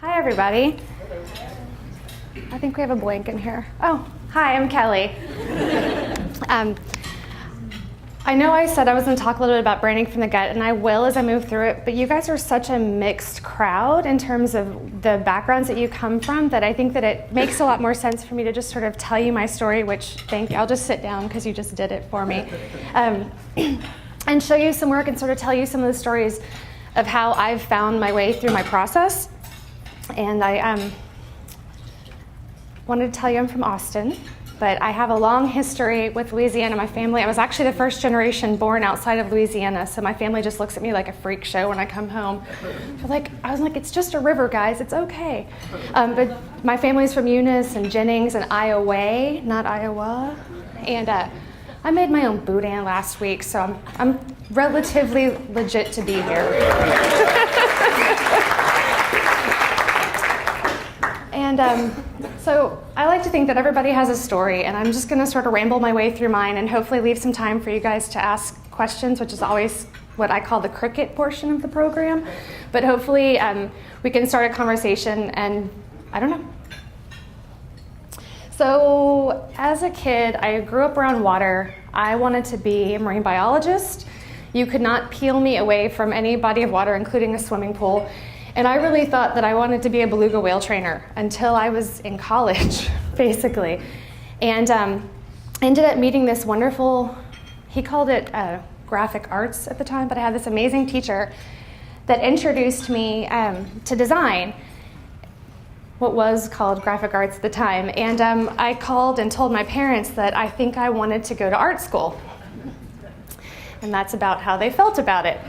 Hi, everybody. I think we have a blank in here. Oh, hi, I'm Kelly. I know I said I was going to talk a little bit about branding from the gut, and I will as I move through it, but you guys are such a mixed crowd in terms of the backgrounds that you come from that I think that it makes a lot more sense for me to just sort of tell you my story, which I'll just sit down because you just did it for me, and show you some work and sort of tell you some of the stories of how I've found my way through my process. And I wanted to tell you I'm from Austin, but I have a long history with Louisiana. My family, I was actually the first generation born outside of Louisiana, so my family just looks at me like a freak show when I come home. I was like, it's just a river, guys, it's okay. But my family's from Eunice and Jennings and Iowa, not Iowa. And I made my own boudin last week, so I'm relatively legit to be here. And so I like to think that everybody has a story, and I'm just going to sort of ramble my way through mine and hopefully leave some time for you guys to ask questions, which is always what I call the cricket portion of the program. But hopefully we can start a conversation, and I don't know. So as a kid, I grew up around water. I wanted to be a marine biologist. You could not peel me away from any body of water, including a swimming pool. And I really thought that I wanted to be a beluga whale trainer until I was in college, basically. And ended up meeting this wonderful, he called it graphic arts at the time, but I had this amazing teacher that introduced me to design, what was called graphic arts at the time. And I called and told my parents that I think I wanted to go to art school. And that's about how they felt about it.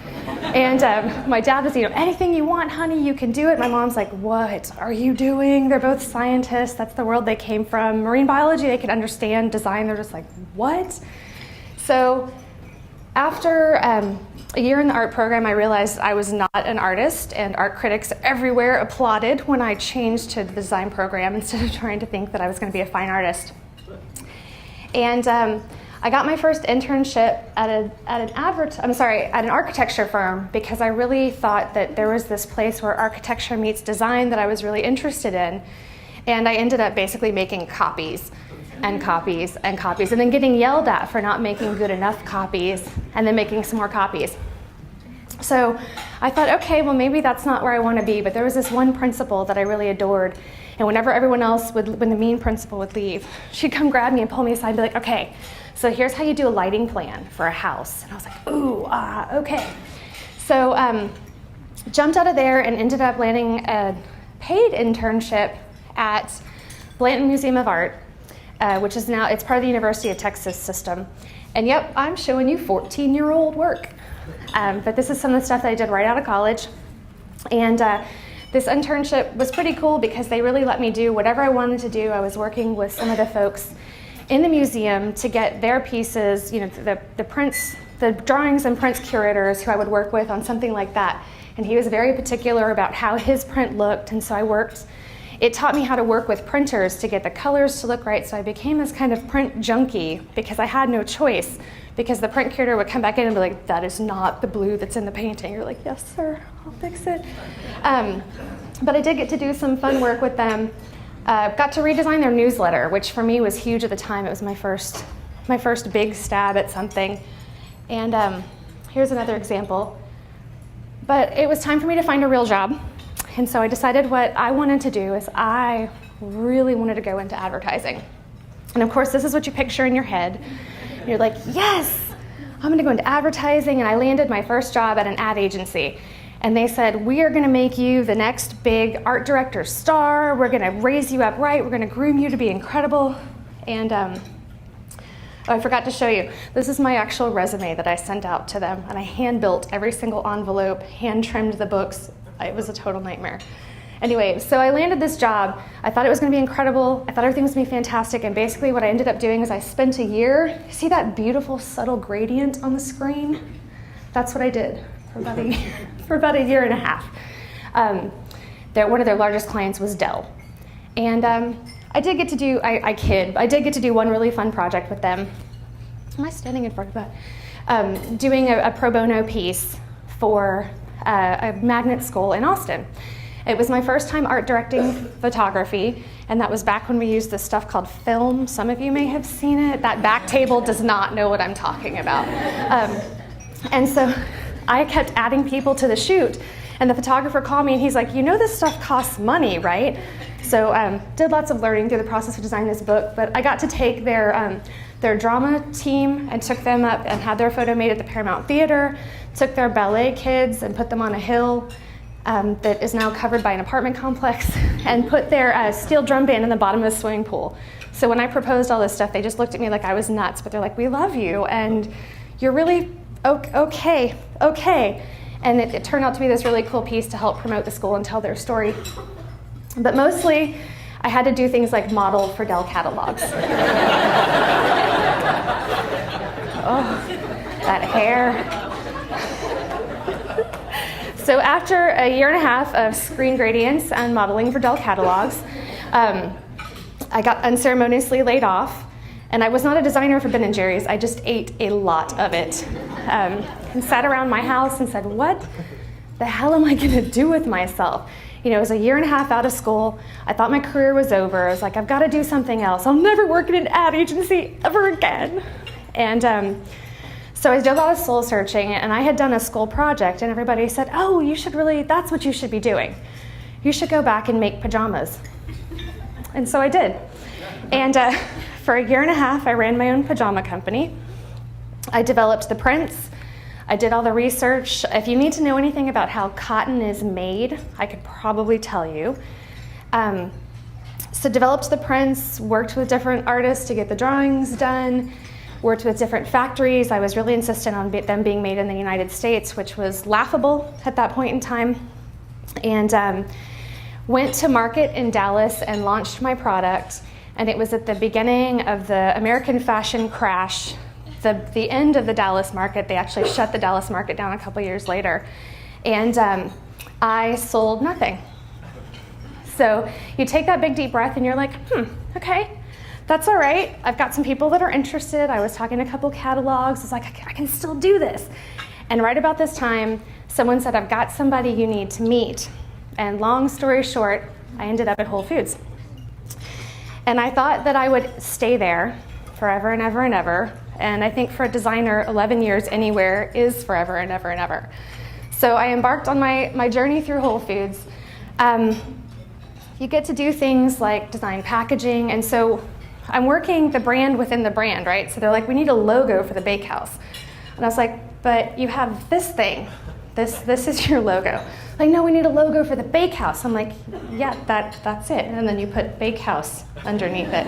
And my dad was, anything you want, honey, you can do it. My mom's like, what are you doing? They're both scientists. That's the world they came from. Marine biology, they could understand. Design, they're just like, what? So after a year in the art program, I realized I was not an artist, and art critics everywhere applauded when I changed to the design program instead of trying to think that I was going to be a fine artist. And I got my first internship at an architecture firm because I really thought that there was this place where architecture meets design that I was really interested in. And I ended up basically making copies and copies and copies, and then getting yelled at for not making good enough copies, and then making some more copies. So I thought, okay, well, maybe that's not where I want to be, but there was this one principal that I really adored. And whenever everyone else when the mean principal would leave, she'd come grab me and pull me aside and be like, okay, so here's how you do a lighting plan for a house. And I was like, ooh, okay. So jumped out of there and ended up landing a paid internship at Blanton Museum of Art, which is now, it's part of the University of Texas system. And yep, I'm showing you 14-year-old work. But this is some of the stuff that I did right out of college. And this internship was pretty cool because they really let me do whatever I wanted to do. I was working with some of the folks in the museum to get their pieces, the prints, the drawings and prints curators who I would work with on something like that. And he was very particular about how his print looked, and so it taught me how to work with printers to get the colors to look right, so I became this kind of print junkie because I had no choice, because the print curator would come back in and be like, that is not the blue that's in the painting. You're like, yes, sir, I'll fix it. But I did get to do some fun work with them. Got to redesign their newsletter, which for me was huge at the time. It was my first big stab at something. And here's another example. But it was time for me to find a real job. And so I decided what I wanted to do is I really wanted to go into advertising. And of course, this is what you picture in your head. And you're like, yes, I'm going to go into advertising. And I landed my first job at an ad agency. And they said, we are going to make you the next big art director star. We're going to raise you up right. We're going to groom you to be incredible. And I forgot to show you. This is my actual resume that I sent out to them. And I hand-built every single envelope, hand-trimmed the books. It was a total nightmare. Anyway, so I landed this job. I thought it was going to be incredible. I thought everything was going to be fantastic. And basically what I ended up doing is I spent a year. See that beautiful subtle gradient on the screen? That's what I did for about a year and a half. One of their largest clients was Dell. And I did get to do, I did get to do one really fun project with them. Am I standing in front of that? Doing a pro bono piece for a magnet school in Austin. It was my first time art directing photography, and that was back when we used this stuff called film. Some of you may have seen it. That back table does not know what I'm talking about. And so I kept adding people to the shoot, and the photographer called me and he's like, you know this stuff costs money, right? So did lots of learning through the process of designing this book, but I got to take their drama team and took them up and had their photo made at the Paramount Theater, took their ballet kids and put them on a hill that is now covered by an apartment complex, and put their steel drum band in the bottom of the swimming pool. So when I proposed all this stuff, they just looked at me like I was nuts, but they're like, we love you, and you're really okay. And it turned out to be this really cool piece to help promote the school and tell their story. But mostly, I had to do things like model for Dell catalogs. Oh, that hair. So after a year and a half of screen gradients and modeling for Dell catalogs, I got unceremoniously laid off. And I was not a designer for Ben & Jerry's. I just ate a lot of it. And sat around my house and said, what the hell am I going to do with myself? You know, it was a year and a half out of school. I thought my career was over. I was like, I've got to do something else. I'll never work in an ad agency ever again. And so I did a lot of soul searching, and I had done a school project, and everybody said, oh, you should really, that's what you should be doing. You should go back and make pajamas. And so I did. And for a year and a half, I ran my own pajama company. I developed the prints. I did all the research. If you need to know anything about how cotton is made, I could probably tell you. So developed the prints, worked with different artists to get the drawings done, worked with different factories. I was really insistent on them being made in the United States, which was laughable at that point in time. And went to market in Dallas and launched my product. And it was at the beginning of the American fashion crash, the end of the Dallas market. They actually shut the Dallas market down a couple years later. And I sold nothing. So you take that big deep breath and you're like, okay, that's all right. I've got some people that are interested. I was talking to a couple catalogs. I was like, I can still do this. And right about this time, someone said, I've got somebody you need to meet. And long story short, I ended up at Whole Foods. And I thought that I would stay there forever and ever and ever. And I think for a designer, 11 years anywhere is forever and ever and ever. So I embarked on my journey through Whole Foods. You get to do things like design packaging. And so I'm working the brand within the brand, right? So they're like, we need a logo for the bakehouse. And I was like, but you have this thing. This is your logo. Like, no, we need a logo for the bakehouse. I'm like, yeah, that's it. And then you put bakehouse underneath it.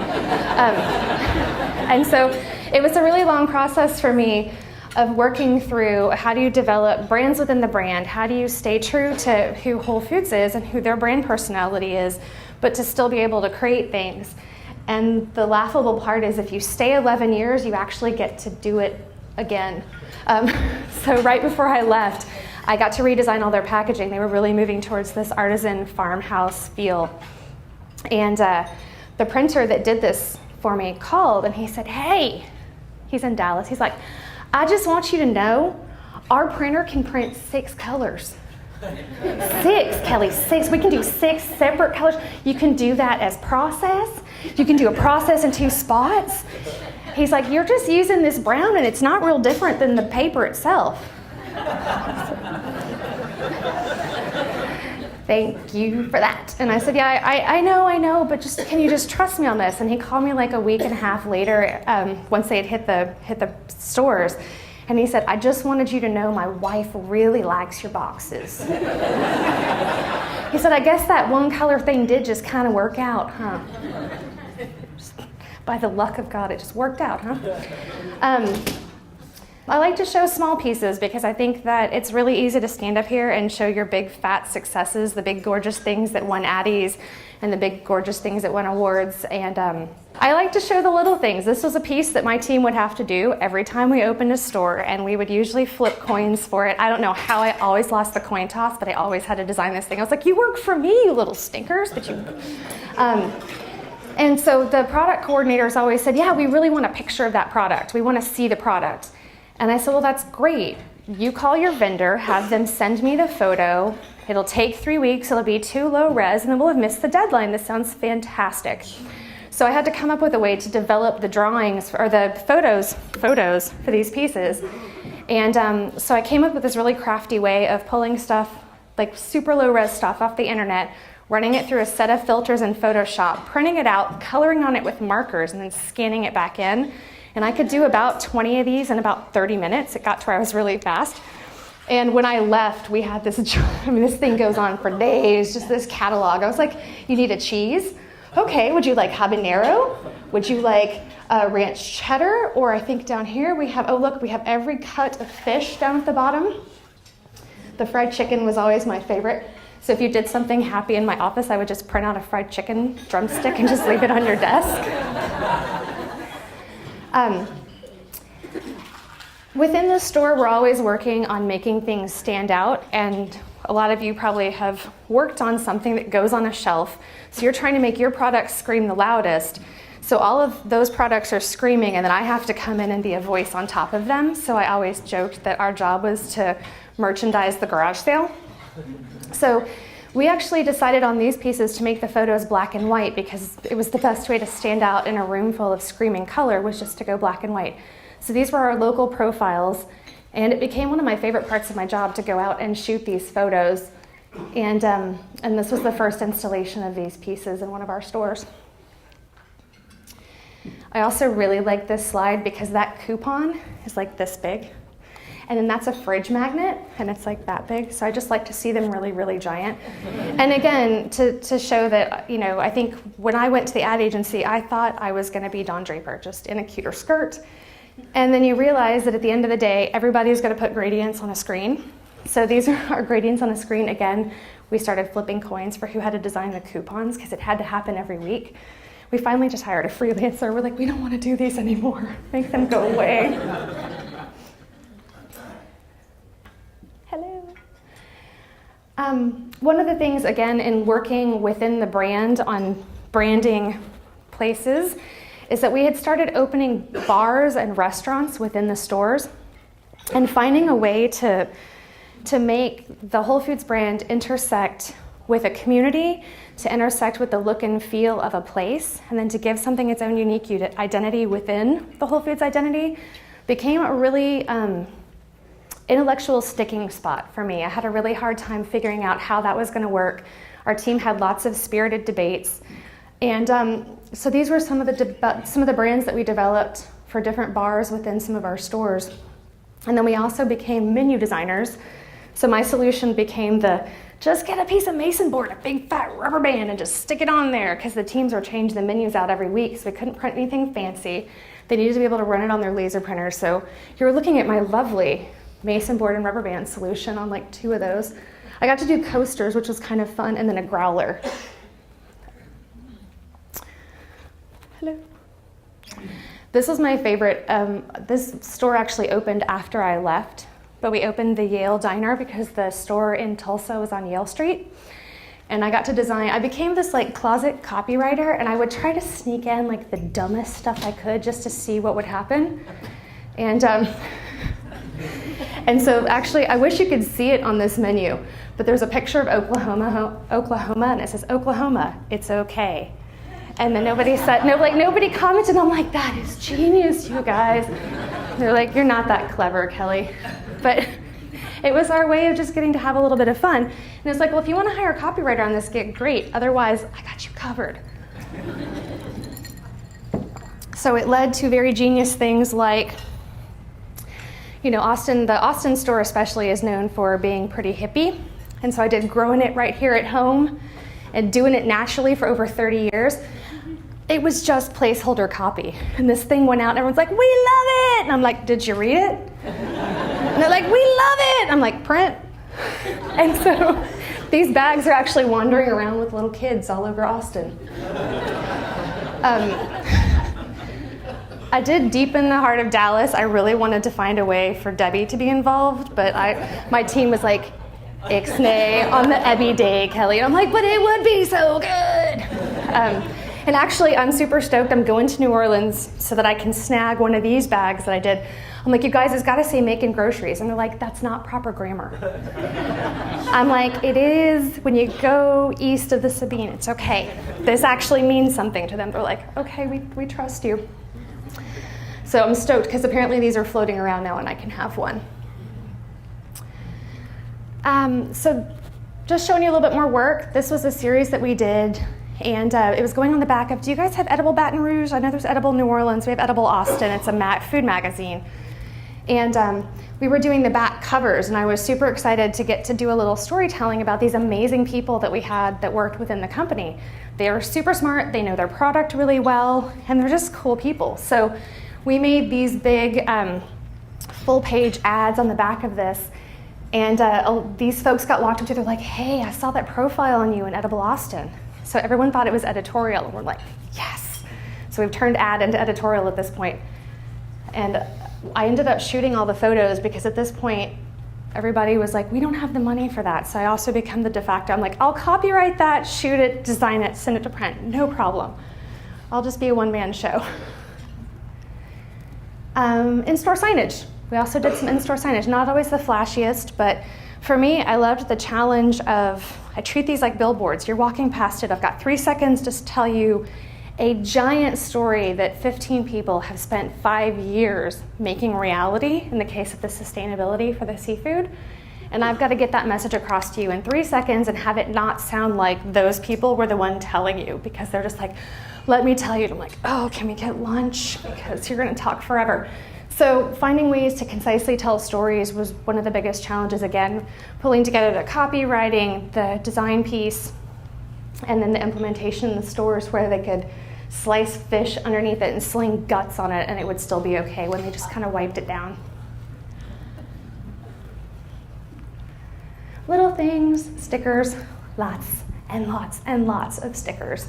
And so it was a really long process for me of working through how do you develop brands within the brand, how do you stay true to who Whole Foods is and who their brand personality is, but to still be able to create things. And the laughable part is if you stay 11 years, you actually get to do it again. So right before I left, I got to redesign all their packaging. They were really moving towards this artisan farmhouse feel. And the printer that did this for me called and he said, hey, he's in Dallas. He's like, I just want you to know our printer can print 6 colors. 6, Kelly, 6. We can do 6 separate colors. You can do that as process. You can do a process in 2 spots. He's like, you're just using this brown and it's not real different than the paper itself. Thank you for that. And I said, yeah, I know, but can you just trust me on this? And he called me like a week and a half later, once they had hit the stores. And he said, I just wanted you to know my wife really likes your boxes. He said, I guess that one color thing did just kind of work out, huh? By the luck of God, it just worked out, huh? I like to show small pieces because I think that it's really easy to stand up here and show your big fat successes, the big gorgeous things that won Addies and the big gorgeous things that won awards. And I like to show the little things. This was a piece that my team would have to do every time we opened a store, and we would usually flip coins for it. I don't know how I always lost the coin toss, but I always had to design this thing. I was like, you work for me, you little stinkers. But you. And so the product coordinators always said, yeah, we really want a picture of that product. We want to see the product. And I said, well, that's great. You call your vendor, have them send me the photo, It'll take 3 weeks, it'll be too low res, and then we'll have missed the deadline. This sounds fantastic. So I had to come up with a way to develop the drawings, or the photos for these pieces. And so I came up with this really crafty way of pulling stuff, like super low res stuff off the internet, running it through a set of filters in Photoshop, printing it out, coloring on it with markers, and then scanning it back in. And I could do about 20 of these in about 30 minutes. It got to where I was really fast. And when I left, we had this, this thing goes on for days, just this catalog. I was like, you need a cheese? Okay, would you like habanero? Would you like ranch cheddar? Or I think down here we have, we have every cut of fish down at the bottom. The fried chicken was always my favorite. So if you did something happy in my office, I would just print out a fried chicken drumstick and just leave it on your desk. Within the store, we're always working on making things stand out, and a lot of you probably have worked on something that goes on a shelf. So you're trying to make your products scream the loudest. So all of those products are screaming, and then I have to come in and be a voice on top of them. So I always joked that our job was to merchandise the garage sale. So we actually decided on these pieces to make the photos black and white because it was the best way to stand out in a room full of screaming color, was just to go black and white. So these were our local profiles, and it became one of my favorite parts of my job to go out and shoot these photos. And this was the first installation of these pieces in one of our stores. I also really like this slide because that coupon is like this big. And then that's a fridge magnet, and it's like that big. So I just like to see them really, really giant. And again, to show that, I think when I went to the ad agency, I thought I was gonna be Don Draper, just in a cuter skirt. And then you realize that at the end of the day, everybody's gonna put gradients on a screen. So these are our gradients on a screen. Again, we started flipping coins for who had to design the coupons because it had to happen every week. We finally just hired a freelancer. We're like, we don't wanna do these anymore. Make them go away. Hello. One of the things, again, in working within the brand on branding places is that we had started opening bars and restaurants within the stores and finding a way to make the Whole Foods brand intersect with a community, to intersect with the look and feel of a place, and then to give something its own unique identity within the Whole Foods identity became a really intellectual sticking spot for me. I had a really hard time figuring out how that was going to work. Our team had lots of spirited debates. And so these were some of the brands that we developed for different bars within some of our stores. And then we also became menu designers. So my solution became just get a piece of mason board, a big fat rubber band, and just stick it on there, because the teams were changing the menus out every week, so we couldn't print anything fancy. They needed to be able to run it on their laser printer. So you're looking at my lovely mason board and rubber band solution on like 2 of those. I got to do coasters, which was kind of fun, and then a growler. Hello. This was my favorite. This store actually opened after I left, but we opened the Yale Diner because the store in Tulsa was on Yale Street. And I got to design, I became this like closet copywriter, and I would try to sneak in like the dumbest stuff I could just to see what would happen. And so actually, I wish you could see it on this menu, but there's a picture of Oklahoma, and it says, Oklahoma, it's okay. And then nobody commented. I'm like, that is genius, you guys. They're like, you're not that clever, Kelly. But it was our way of just getting to have a little bit of fun. And it's like, well, if you want to hire a copywriter on this gig, great. Otherwise, I got you covered. So it led to very genius things like, the Austin store especially is known for being pretty hippie. And so I did growing it right here at home and doing it naturally for over 30 years. It was just placeholder copy. And this thing went out and everyone's like, we love it. And I'm like, did you read it? And they're like, we love it. I'm like, print. And so these bags are actually wandering around with little kids all over Austin. I did deep in the heart of Dallas. I really wanted to find a way for Debbie to be involved, but my team was like, ixnay on the Ebby day, Kelly. I'm like, but it would be so good. And actually, I'm super stoked. I'm going to New Orleans so that I can snag one of these bags that I did. I'm like, you guys, it's got to say making groceries. And they're like, that's not proper grammar. I'm like, it is when you go east of the Sabine. It's okay. This actually means something to them. They're like, okay, we trust you. So I'm stoked because apparently these are floating around now and I can have one. So just showing you a little bit more work. This was a series that we did. And it was going on the back of, do you guys have Edible Baton Rouge? I know there's Edible New Orleans. We have Edible Austin. It's a food magazine. And we were doing the back covers, and I was super excited to get to do a little storytelling about these amazing people that we had that worked within the company. They are super smart. They know their product really well, and they're just cool people. So we made these big full-page ads on the back of this. And these folks got walked up to, they're like, hey, I saw that profile on you in Edible Austin. So everyone thought it was editorial, and we're like, yes. So we've turned ad into editorial at this point. And I ended up shooting all the photos because at this point, everybody was like, we don't have the money for that. So I also become the de facto. I'm like, I'll copyright that, shoot it, design it, send it to print, no problem. I'll just be a one-man show. In-store signage. We also did some in-store signage, not always the flashiest, but for me, I loved the challenge of, I treat these like billboards. You're walking past it. I've got 3 seconds to tell you a giant story that 15 people have spent 5 years making reality in the case of the sustainability for the seafood. And I've got to get that message across to you in 3 seconds and have it not sound like those people were the one telling you, because they're just like, let me tell you. And I'm like, oh, can we get lunch? Because you're going to talk forever. So finding ways to concisely tell stories was one of the biggest challenges. Again, pulling together the copywriting, the design piece, and then the implementation in the stores where they could slice fish underneath it and sling guts on it and it would still be okay when they just kind of wiped it down. Little things, stickers, lots and lots and lots of stickers.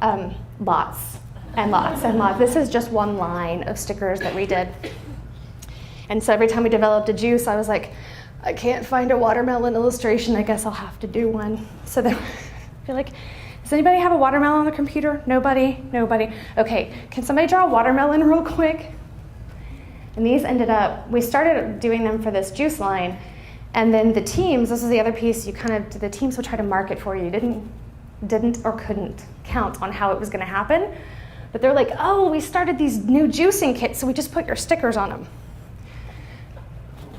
Lots and lots and lots. This is just one line of stickers that we did. And so every time we developed a juice, I was like, I can't find a watermelon illustration. I guess I'll have to do one. So then I feel like, does anybody have a watermelon on the computer? Nobody? Nobody. Okay, can somebody draw a watermelon real quick? And these ended up, we started doing them for this juice line. And then the teams, this is the other piece, the teams would try to mark it for you. Didn't or couldn't count on how it was going to happen. But they're like, oh, we started these new juicing kits, so we just put your stickers on them.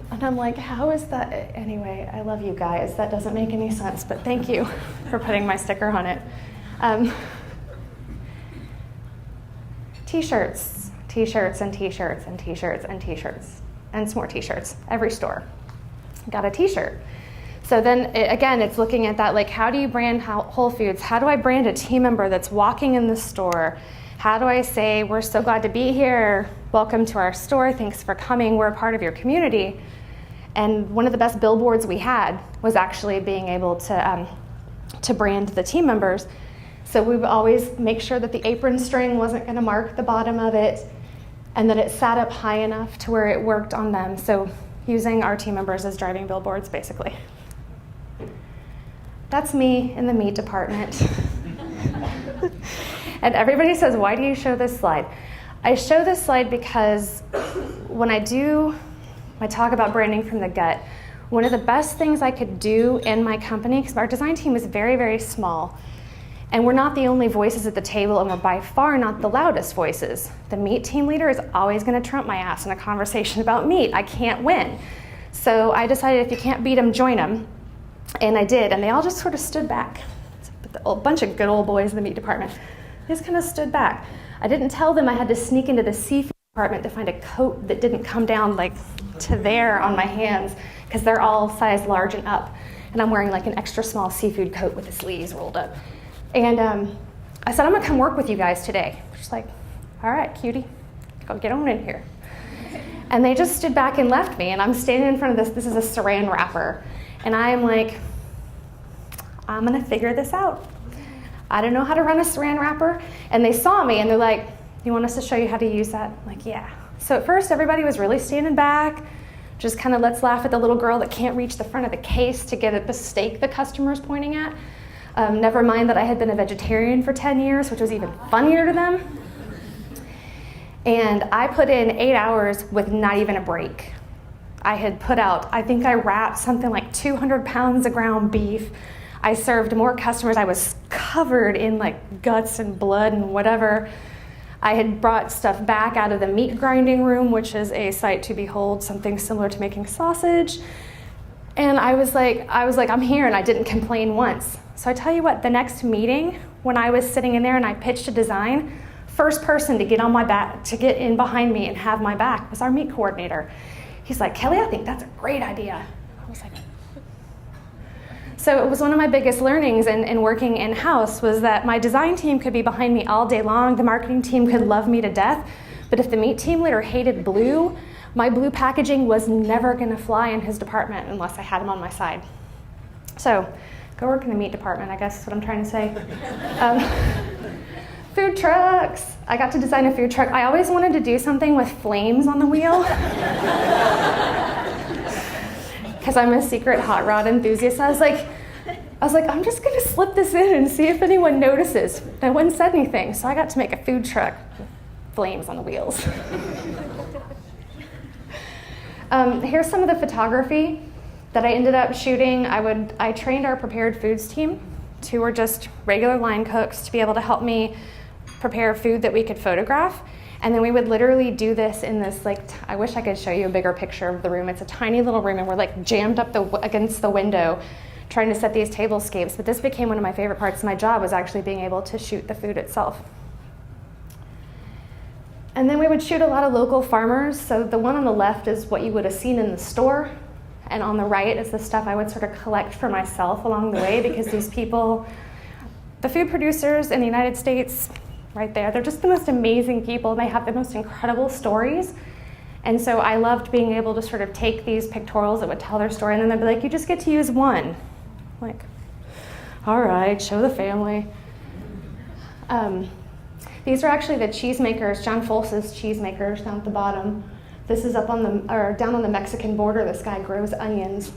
And I'm like, how is that? Anyway, I love you guys. That doesn't make any sense, but thank you for putting my sticker on it. T-shirts, T-shirts, and T-shirts, and T-shirts, and T-shirts, and some more T-shirts. Every store got a T-shirt. So then, again, it's looking at that, like, how do you brand Whole Foods? How do I brand a team member that's walking in the store? How do I say, we're so glad to be here, welcome to our store, thanks for coming, we're a part of your community. And one of the best billboards we had was actually being able to brand the team members. So we would always make sure that the apron string wasn't going to mark the bottom of it and that it sat up high enough to where it worked on them. So using our team members as driving billboards, basically. That's me in the meat department. And everybody says, why do you show this slide? I show this slide because when I do my talk about branding from the gut, one of the best things I could do in my company, because our design team is very, very small, and we're not the only voices at the table, and we're by far not the loudest voices. The meat team leader is always going to trump my ass in a conversation about meat. I can't win. So I decided if you can't beat them, join them. And I did, and they all just sort of stood back. A bunch of good old boys in the meat department. They just kind of stood back. I didn't tell them I had to sneak into the seafood department to find a coat that didn't come down like to there on my hands, because they're all size large and up. And I'm wearing like an extra small seafood coat with the sleeves rolled up. And I said, I'm gonna come work with you guys today. Just like, all right, cutie, go get on in here. And they just stood back and left me, and I'm standing in front of this is a saran wrapper. And I'm like, I'm gonna figure this out. I don't know how to run a saran wrapper. And they saw me and they're like, you want us to show you how to use that? I'm like, yeah. So at first everybody was really standing back, just kind of let's laugh at the little girl that can't reach the front of the case to get a steak the customer's pointing at. Never mind that I had been a vegetarian for 10 years, which was even funnier to them. And I put in 8 hours with not even a break. I had put out, I think I wrapped something like 200 pounds of ground beef. I served more customers. I was covered in like guts and blood and whatever. I had brought stuff back out of the meat grinding room, which is a sight to behold, something similar to making sausage. And I was like, I'm here, and I didn't complain once. So I tell you what, the next meeting, when I was sitting in there and I pitched a design, first person to get on my back, to get in behind me and have my back was our meat coordinator. He's like, Kelly, I think that's a great idea. I was like, so it was one of my biggest learnings in working in-house was that my design team could be behind me all day long, the marketing team could love me to death, but if the meat team leader hated blue, my blue packaging was never gonna fly in his department unless I had him on my side. So, go work in the meat department, I guess is what I'm trying to say. Food trucks. I got to design a food truck. I always wanted to do something with flames on the wheel. Because I'm a secret hot rod enthusiast. I was like, I'm just gonna slip this in and see if anyone notices. No one said anything, so I got to make a food truck with flames on the wheels. Here's some of the photography that I ended up shooting. I trained our prepared foods team. 2 were just regular line cooks to be able to help me prepare food that we could photograph. And then we would literally do this in this, like, I wish I could show you a bigger picture of the room. It's a tiny little room, and we're like jammed up against the window trying to set these tablescapes. But this became one of my favorite parts of my job, was actually being able to shoot the food itself. And then we would shoot a lot of local farmers. So the one on the left is what you would have seen in the store. And on the right is the stuff I would sort of collect for myself along the way, because these people, the food producers in the United States, right there, they're just the most amazing people. They have the most incredible stories. And so I loved being able to sort of take these pictorials that would tell their story, and then they'd be like, you just get to use one. Like, all right, show the family. These are actually the cheesemakers, John Folse's cheesemakers down at the bottom. This is up on down on the Mexican border. This guy grows onions.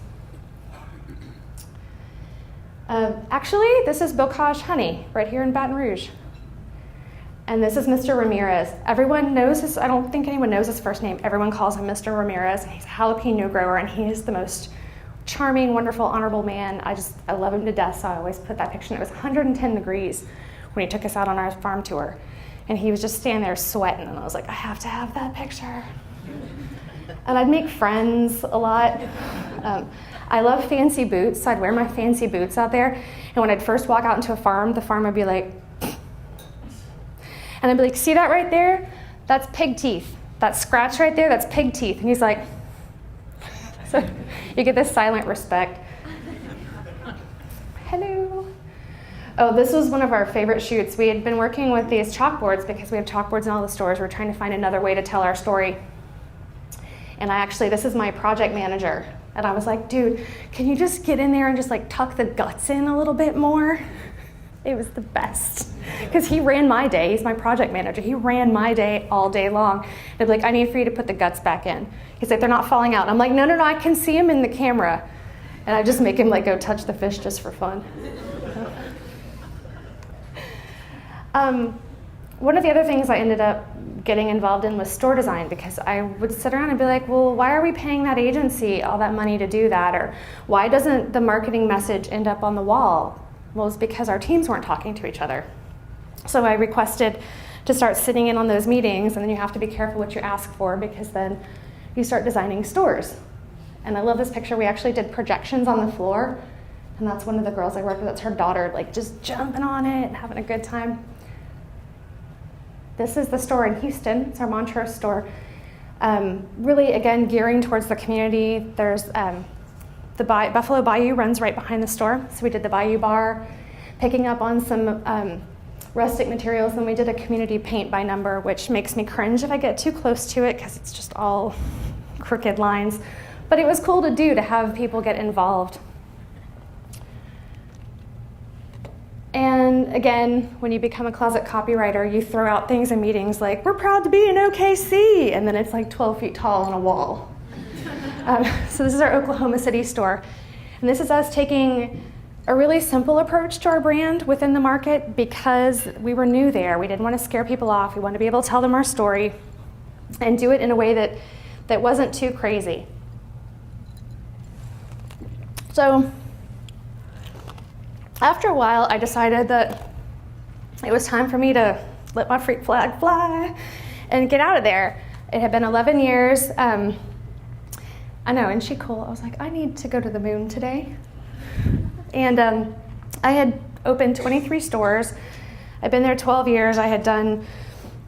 Actually, this is Bocage honey right here in Baton Rouge. And this is Mr. Ramirez. Everyone knows his, I don't think anyone knows his first name. Everyone calls him Mr. Ramirez, and he's a jalapeno grower, and he is the most charming, wonderful, honorable man. I love him to death, so I always put that picture. It was 110 degrees when he took us out on our farm tour. And he was just standing there sweating, and I was like, I have to have that picture. And I'd make friends a lot. I love fancy boots, so I'd wear my fancy boots out there. And when I'd first walk out into a farm, the farmer would be like, and I'd be like, see that right there? That's pig teeth. That scratch right there, that's pig teeth. And he's like, so you get this silent respect. Hello. Oh, this was one of our favorite shoots. We had been working with these chalkboards because we have chalkboards in all the stores. We're trying to find another way to tell our story. And this is my project manager. And I was like, dude, can you just get in there and just like tuck the guts in a little bit more? It was the best. Because he ran my day. He's my project manager. He ran my day all day long. They'd be like, I need for you to put the guts back in. He's like, they're not falling out. And I'm like, no, I can see him in the camera. And I just make him like go touch the fish just for fun. One of the other things I ended up getting involved in was store design, because I would sit around and be like, well, why are we paying that agency all that money to do that? Or why doesn't the marketing message end up on the wall? Well, it's because our teams weren't talking to each other. So I requested to start sitting in on those meetings, and then you have to be careful what you ask for, because then you start designing stores. And I love this picture. We actually did projections on the floor, and that's one of the girls I work with. That's her daughter, like just jumping on it and having a good time. This is the store in Houston. It's our Montrose store. Really, again, gearing towards the community. There's the Buffalo Bayou runs right behind the store. So we did the Bayou Bar, picking up on some rustic materials. And we did a community paint by number, which makes me cringe if I get too close to it, because it's just all crooked lines. But it was cool to do, to have people get involved. And again, when you become a closet copywriter, you throw out things in meetings like, we're proud to be in OKC, and then it's like 12 feet tall on a wall. So this is our Oklahoma City store. And this is us taking a really simple approach to our brand within the market because we were new there. We didn't want to scare people off. We wanted to be able to tell them our story and do it in a way that wasn't too crazy. So after a while, I decided that it was time for me to let my freak flag fly and get out of there. It had been 11 years. I know, isn't she cool? I was like, I need to go to the moon today. And I had opened 23 stores. I'd been there 12 years. I had done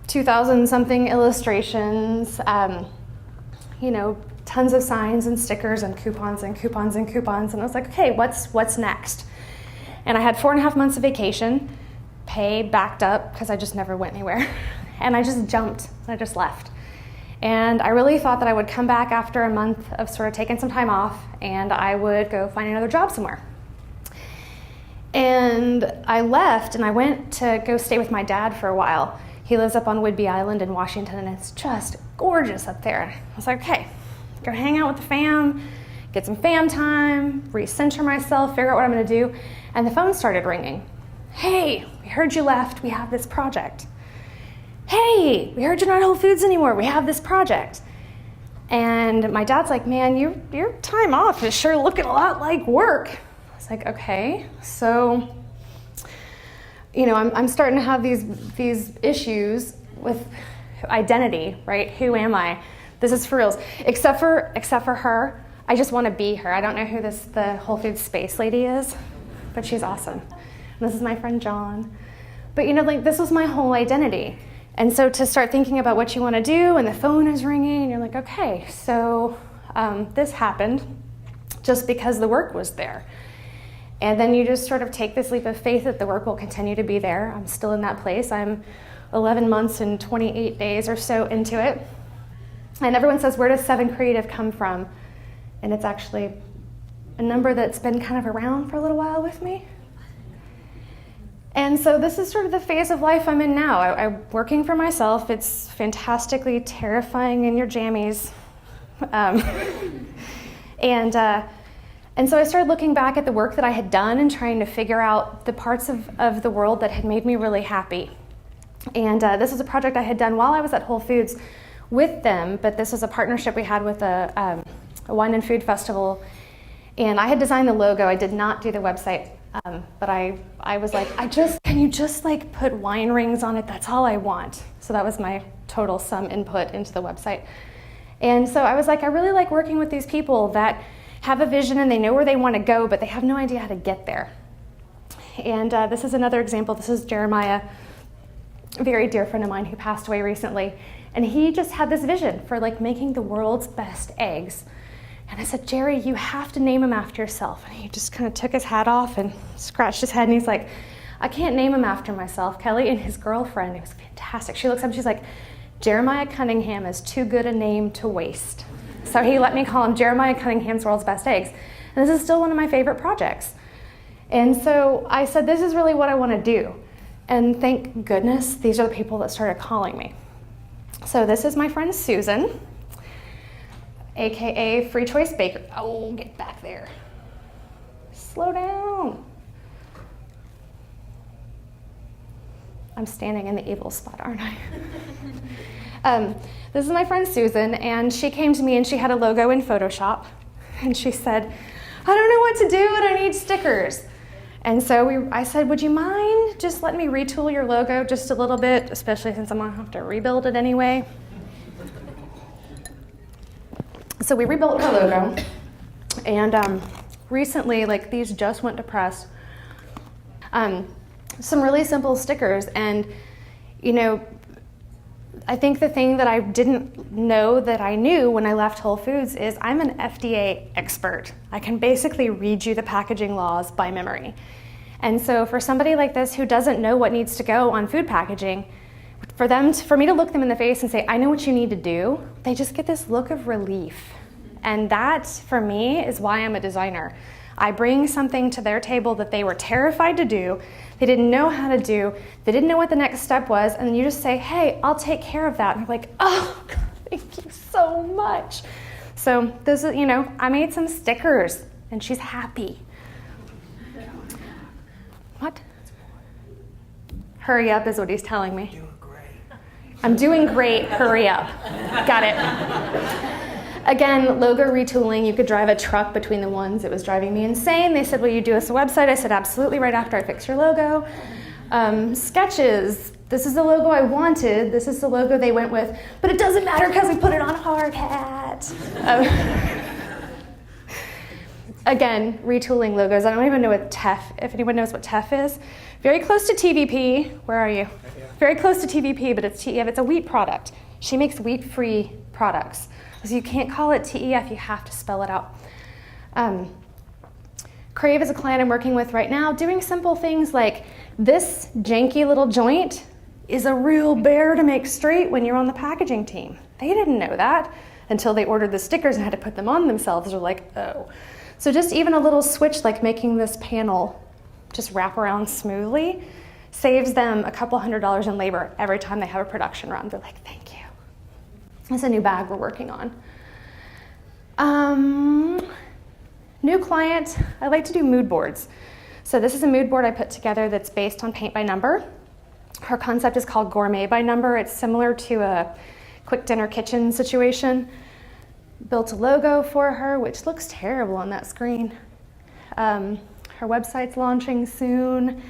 2,000 something illustrations, tons of signs and stickers and coupons and coupons and coupons. And I was like, okay, what's next? And I had 4.5 months of vacation, pay backed up because I just never went anywhere. And I just jumped, I just left. And I really thought that I would come back after a month of sort of taking some time off and I would go find another job somewhere. And I left and I went to go stay with my dad for a while. He lives up on Whidbey Island in Washington and it's just gorgeous up there. I was like, okay, go hang out with the fam, get some fam time, recenter myself, figure out what I'm gonna do. And the phone started ringing. Hey, we heard you left, we have this project. Hey, we heard you're not at Whole Foods anymore, we have this project. And my dad's like, man, your time off is sure looking a lot like work. I was like, okay, so, I'm starting to have these issues with identity, right? Who am I? This is for reals. Except for her, I just want to be her. I don't know who the Whole Foods space lady is, but she's awesome. And this is my friend John. But this was my whole identity. And so to start thinking about what you want to do, and the phone is ringing, and you're like, okay, so this happened just because the work was there. And then you just sort of take this leap of faith that the work will continue to be there. I'm still in that place. I'm 11 months and 28 days or so into it. And everyone says, where does 7 Creative come from? And it's actually a number that's been kind of around for a little while with me. And so this is sort of the phase of life I'm in now. I'm working for myself. It's fantastically terrifying in your jammies. And so I started looking back at the work that I had done and trying to figure out the parts of the world that had made me really happy. And this was a project I had done while I was at Whole Foods with them, but this was a partnership we had with a wine and food festival. And I had designed the logo. I did not do the website, but I was like, can you just put wine rings on it? That's all I want. So that was my total sum input into the website. And so I was like, I really like working with these people that have a vision and they know where they want to go, but they have no idea how to get there. And this is another example. This is Jeremiah, a very dear friend of mine who passed away recently. And he just had this vision for making the world's best eggs. And I said, Jerry, you have to name him after yourself. And he just kind of took his hat off and scratched his head. And he's like, I can't name him after myself. Kelly and his girlfriend, it was fantastic. She looks up and she's like, Jeremiah Cunningham is too good a name to waste. So he let me call him Jeremiah Cunningham's World's Best Eggs. And this is still one of my favorite projects. And so I said, this is really what I want to do. And thank goodness, these are the people that started calling me. So this is my friend Susan, AKA Free Choice Baker. Oh, get back there. Slow down. I'm standing in the evil spot, aren't I? This is my friend Susan, and she came to me and she had a logo in Photoshop. And she said, I don't know what to do, but I need stickers. And so I said, would you mind just letting me retool your logo just a little bit, especially since I'm going to have to rebuild it anyway. So we rebuilt her logo. And recently, these just went to press. Some really simple stickers. And, I think the thing that I didn't know that I knew when I left Whole Foods is I'm an FDA expert. I can basically read you the packaging laws by memory. And so for somebody like this who doesn't know what needs to go on food packaging, for me to look them in the face and say, I know what you need to do, they just get this look of relief. And that, for me, is why I'm a designer. I bring something to their table that they were terrified to do, they didn't know how to do, they didn't know what the next step was, and then you just say, hey, I'll take care of that. And they're like, oh, God, thank you so much. So this is, I made some stickers, and she's happy. What? Hurry up is what he's telling me. Doing great. I'm doing great, hurry up. Got it. Again, logo retooling. You could drive a truck between the ones. It was driving me insane. They said, will you do us a website? I said, absolutely, right after I fix your logo. Sketches. This is the logo I wanted. This is the logo they went with. But it doesn't matter because we put it on a hard hat. Again, retooling logos. I don't even know what TEF, if anyone knows what TEF is. Very close to TVP. Where are you? Very close to TVP, but it's TEF. It's a wheat product. She makes wheat-free products. So you can't call it TEF. You have to spell it out. Crave is a client I'm working with right now, doing simple things like this janky little joint is a real bear to make straight when you're on the packaging team. They didn't know that until they ordered the stickers and had to put them on themselves. They're like, oh. So just even a little switch like making this panel just wrap around smoothly saves them a couple $100s in labor every time they have a production run. They're like, thank you. That's a new bag we're working on. New client, I like to do mood boards. So this is a mood board I put together that's based on paint by number. Her concept is called Gourmet by Number. It's similar to a quick dinner kitchen situation. Built a logo for her, which looks terrible on that screen. Her website's launching soon.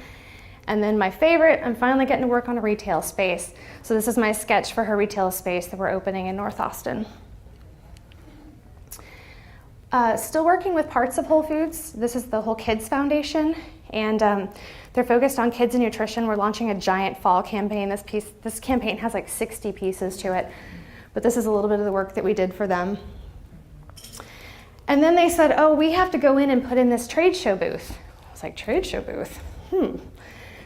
And then my favorite, I'm finally getting to work on a retail space. So this is my sketch for her retail space that we're opening in North Austin. Still working with parts of Whole Foods. This is the Whole Kids Foundation, and they're focused on kids and nutrition. We're launching a giant fall campaign. This campaign has like 60 pieces to it, but this is a little bit of the work that we did for them. And then they said, oh, we have to go in and put in this trade show booth. I was like, trade show booth?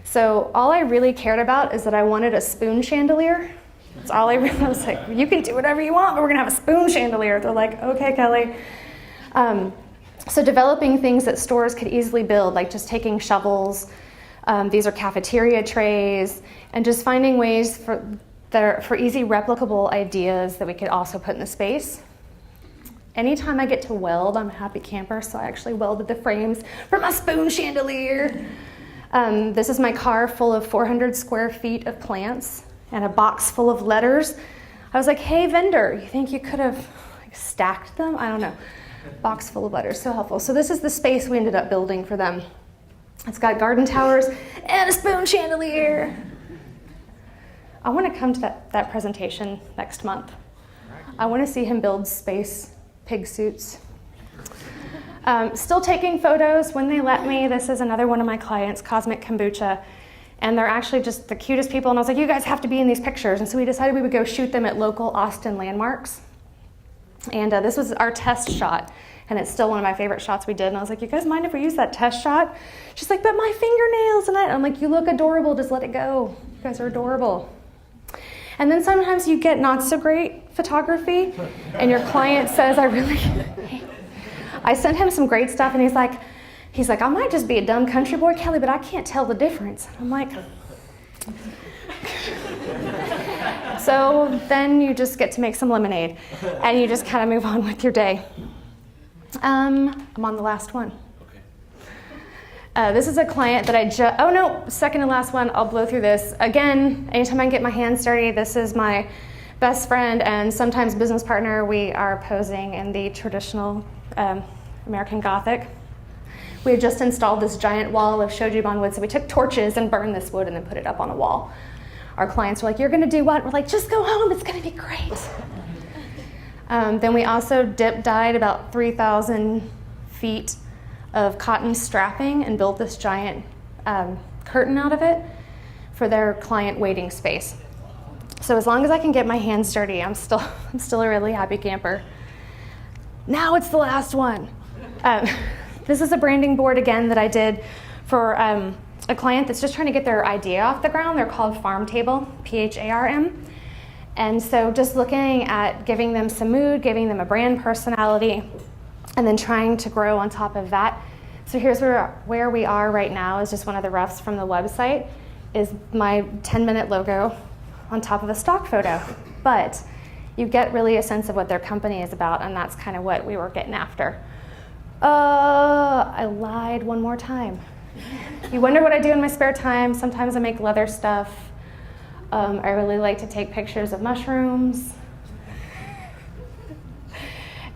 So all I really cared about is that I wanted a spoon chandelier. That's all I was like, you can do whatever you want, but we're gonna have a spoon chandelier. They're like, okay, Kelly. So developing things that stores could easily build, like just taking shovels, these are cafeteria trays, and just finding ways for easy replicable ideas that we could also put in the space. Anytime I get to weld, I'm a happy camper, so I actually welded the frames for my spoon chandelier. This is my car full of 400 square feet of plants and a box full of letters. I was like, hey, vendor, you think you could have stacked them? I don't know. Box full of letters, so helpful. So this is the space we ended up building for them. It's got garden towers and a spoon chandelier. I want to come to that presentation next month. I want to see him build space pig suits. Still taking photos when they let me. This is another one of my clients, Cosmic Kombucha, and they're actually just the cutest people. And I was like, you guys have to be in these pictures. And so we decided we would go shoot them at local Austin landmarks. And this was our test shot, and it's still one of my favorite shots we did. And I was like, you guys mind if we use that test shot? She's like, but my fingernails. And I'm like, you look adorable, just let it go. You guys are adorable. And then sometimes you get not so great photography, and your client says, I sent him some great stuff, and he's like, I might just be a dumb country boy, Kelly, but I can't tell the difference. And I'm like, so then you just get to make some lemonade, and you just kind of move on with your day. I'm on the last one. This is a client that second and last one, I'll blow through this. Again, anytime I can get my hands dirty, this is my best friend and sometimes business partner. We are posing in the traditional American Gothic. We had just installed this giant wall of shojiban wood, so we took torches and burned this wood and then put it up on a wall. Our clients were like, you're gonna do what? We're like, just go home, it's gonna be great. Then we also dyed about 3,000 feet of cotton strapping and built this giant curtain out of it for their client waiting space. So as long as I can get my hands dirty, I'm still a really happy camper. Now it's the last one. This is a branding board again that I did for a client that's just trying to get their idea off the ground. They're called Farm Table, PHARM. And so just looking at giving them some mood, giving them a brand personality, and then trying to grow on top of that. So here's where we are right now is just one of the roughs from the website is my 10-minute logo on top of a stock photo. But you get really a sense of what their company is about, and that's kind of what we were getting after. I lied one more time. You wonder what I do in my spare time. Sometimes I make leather stuff. I really like to take pictures of mushrooms.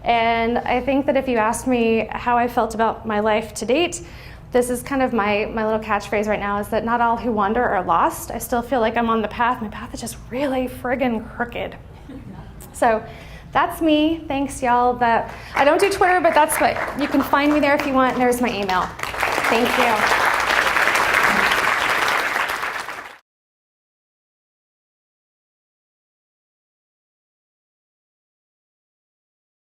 And I think that if you asked me how I felt about my life to date, this is kind of my little catchphrase right now, is that not all who wander are lost. I still feel like I'm on the path. My path is just really friggin' crooked. So that's me. Thanks, y'all. I don't do Twitter, but that's what you can find me there if you want. There's my email. Thank you.